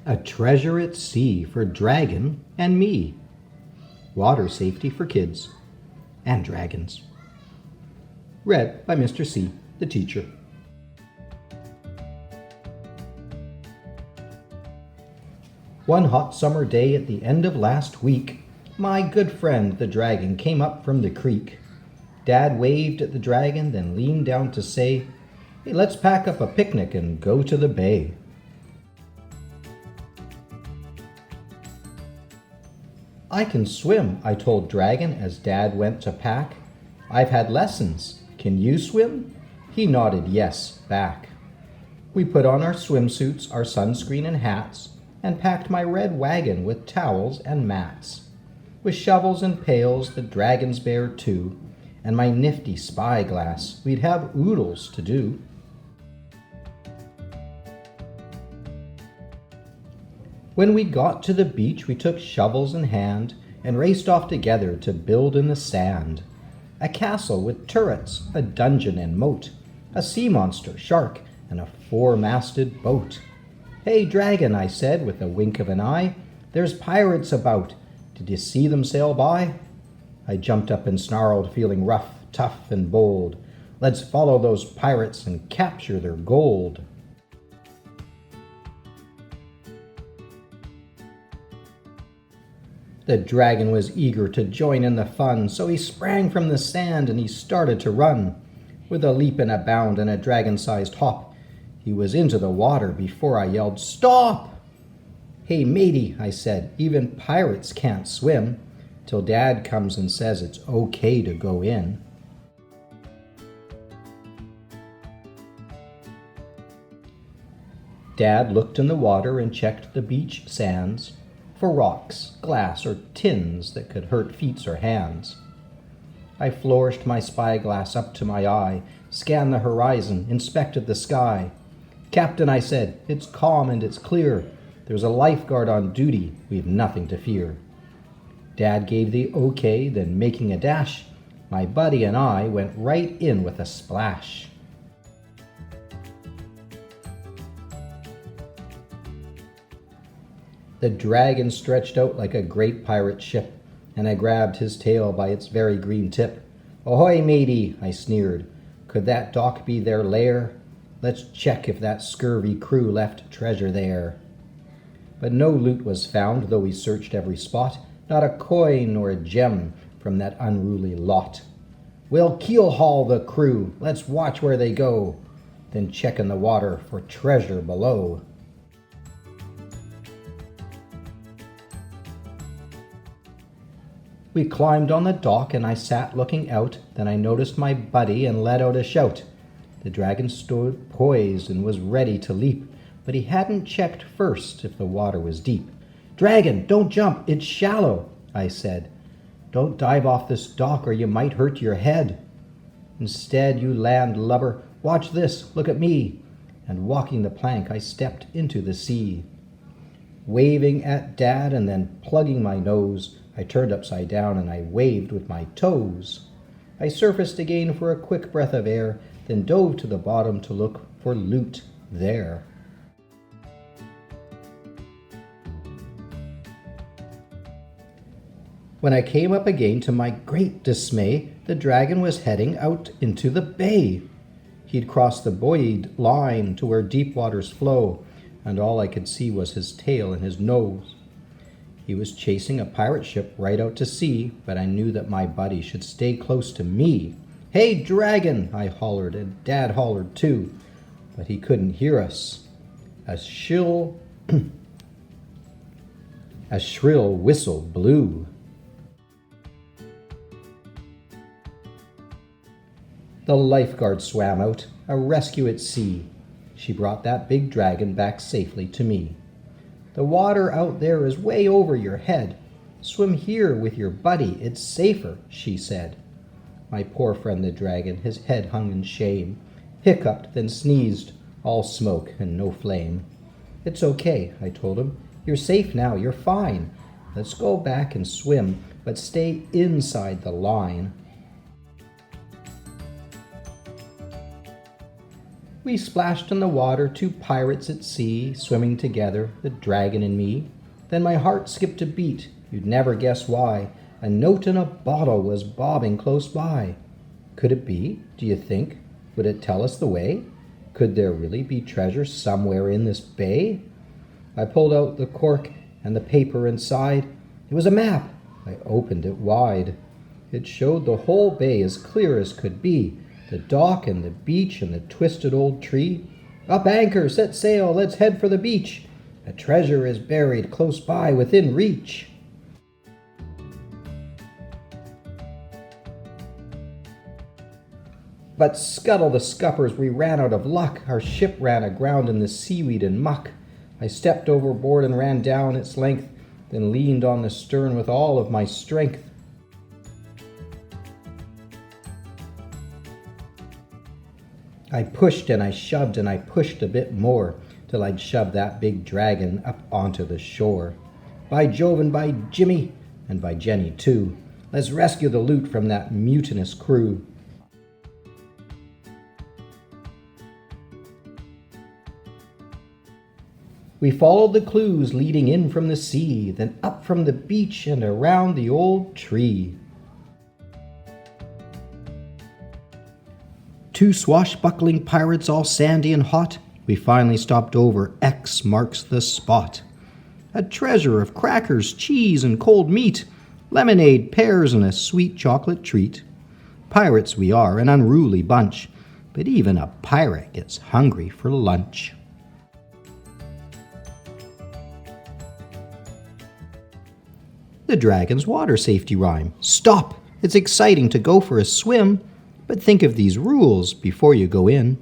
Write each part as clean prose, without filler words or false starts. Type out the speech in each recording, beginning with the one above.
A treasure at sea for Dragon and me. Water safety for kids and dragons. Read by Mr. C, the teacher. One hot summer day at the end of last week, my good friend the dragon came up from the creek. Dad waved at the dragon, then leaned down to say, "Hey, let's pack up a picnic and go to the bay." "I can swim," I told Dragon as Dad went to pack. "I've had lessons. Can you swim?" He nodded yes back. We put on our swimsuits, our sunscreen and hats, and packed my red wagon with towels and mats. With shovels and pails, the dragon's bear too, and my nifty spyglass, we'd have oodles to do. When we got to the beach, we took shovels in hand and raced off together to build in the sand. A castle with turrets, a dungeon and moat, a sea monster, shark, and a four-masted boat. "Hey, dragon," I said with a wink of an eye, "there's pirates about. Did you see them sail by?" I jumped up and snarled, feeling rough, tough, and bold. "Let's follow those pirates and capture their gold." The dragon was eager to join in the fun, so he sprang from the sand and he started to run. With a leap and a bound and a dragon-sized hop, he was into the water before I yelled, "Stop!" "Hey, matey," I said, "even pirates can't swim," till Dad comes and says it's okay to go in. Dad looked in the water and checked the beach sands for rocks, glass, or tins that could hurt feet or hands. I flourished my spyglass up to my eye, scanned the horizon, inspected the sky. "Captain," I said, "it's calm and it's clear. There's a lifeguard on duty. We've nothing to fear." Dad gave the okay, then making a dash, my buddy and I went right in with a splash. The dragon stretched out like a great pirate ship, and I grabbed his tail by its very green tip. "Ahoy, matey," I sneered. "Could that dock be their lair? Let's check if that scurvy crew left treasure there." But no loot was found, though we searched every spot, not a coin nor a gem from that unruly lot. "We'll keel-haul the crew, let's watch where they go, then check in the water for treasure below." We climbed on the dock and I sat looking out. Then I noticed my buddy and let out a shout. The dragon stood poised and was ready to leap, but he hadn't checked first if the water was deep. "Dragon, don't jump, it's shallow," I said. "Don't dive off this dock or you might hurt your head. Instead, you land lubber, watch this, look at me." And walking the plank, I stepped into the sea. Waving at Dad and then plugging my nose, I turned upside down and I waved with my toes. I surfaced again for a quick breath of air, then dove to the bottom to look for loot there. When I came up again, to my great dismay, the dragon was heading out into the bay. He'd crossed the buoyed line to where deep waters flow, and all I could see was his tail and his nose. He was chasing a pirate ship right out to sea, but I knew that my buddy should stay close to me. "Hey, dragon!" I hollered, and Dad hollered too, but he couldn't hear us. A shrill whistle blew. The lifeguard swam out, a rescue at sea. She brought that big dragon back safely to me. "The water out there is way over your head. Swim here with your buddy, it's safer," she said. My poor friend the dragon, his head hung in shame, hiccuped, then sneezed, all smoke and no flame. "It's okay," I told him. "You're safe now, you're fine. Let's go back and swim, but stay inside the line." We splashed in the water, two pirates at sea, swimming together, the dragon and me. Then my heart skipped a beat, you'd never guess why. A note in a bottle was bobbing close by. Could it be, do you think? Would it tell us the way? Could there really be treasure somewhere in this bay? I pulled out the cork and the paper inside. It was a map. I opened it wide. It showed the whole bay as clear as could be, the dock and the beach and the twisted old tree. Up anchor, set sail, let's head for the beach. A treasure is buried close by within reach. But scuttle the scuppers, we ran out of luck. Our ship ran aground in the seaweed and muck. I stepped overboard and ran down its length, then leaned on the stern with all of my strength. I pushed and I shoved and I pushed a bit more, till I'd shoved that big dragon up onto the shore. By Jove and by Jimmy, and by Jenny too, let's rescue the loot from that mutinous crew. We followed the clues leading in from the sea, then up from the beach and around the old tree. Two swashbuckling pirates all sandy and hot, we finally stopped over, X marks the spot. A treasure of crackers, cheese, and cold meat, lemonade, pears, and a sweet chocolate treat. Pirates we are, an unruly bunch, but even a pirate gets hungry for lunch. The dragon's water safety rhyme. Stop! It's exciting to go for a swim, but think of these rules before you go in.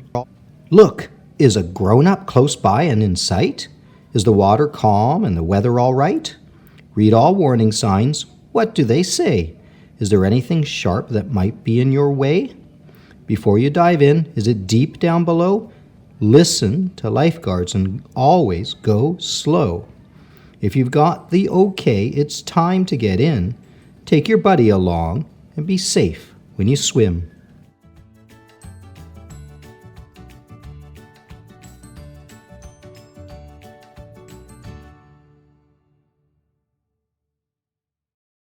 Look, is a grown-up close by and in sight? Is the water calm and the weather all right? Read all warning signs. What do they say? Is there anything sharp that might be in your way? Before you dive in, is it deep down below? Listen to lifeguards and always go slow. If you've got the okay, it's time to get in. Take your buddy along and be safe when you swim.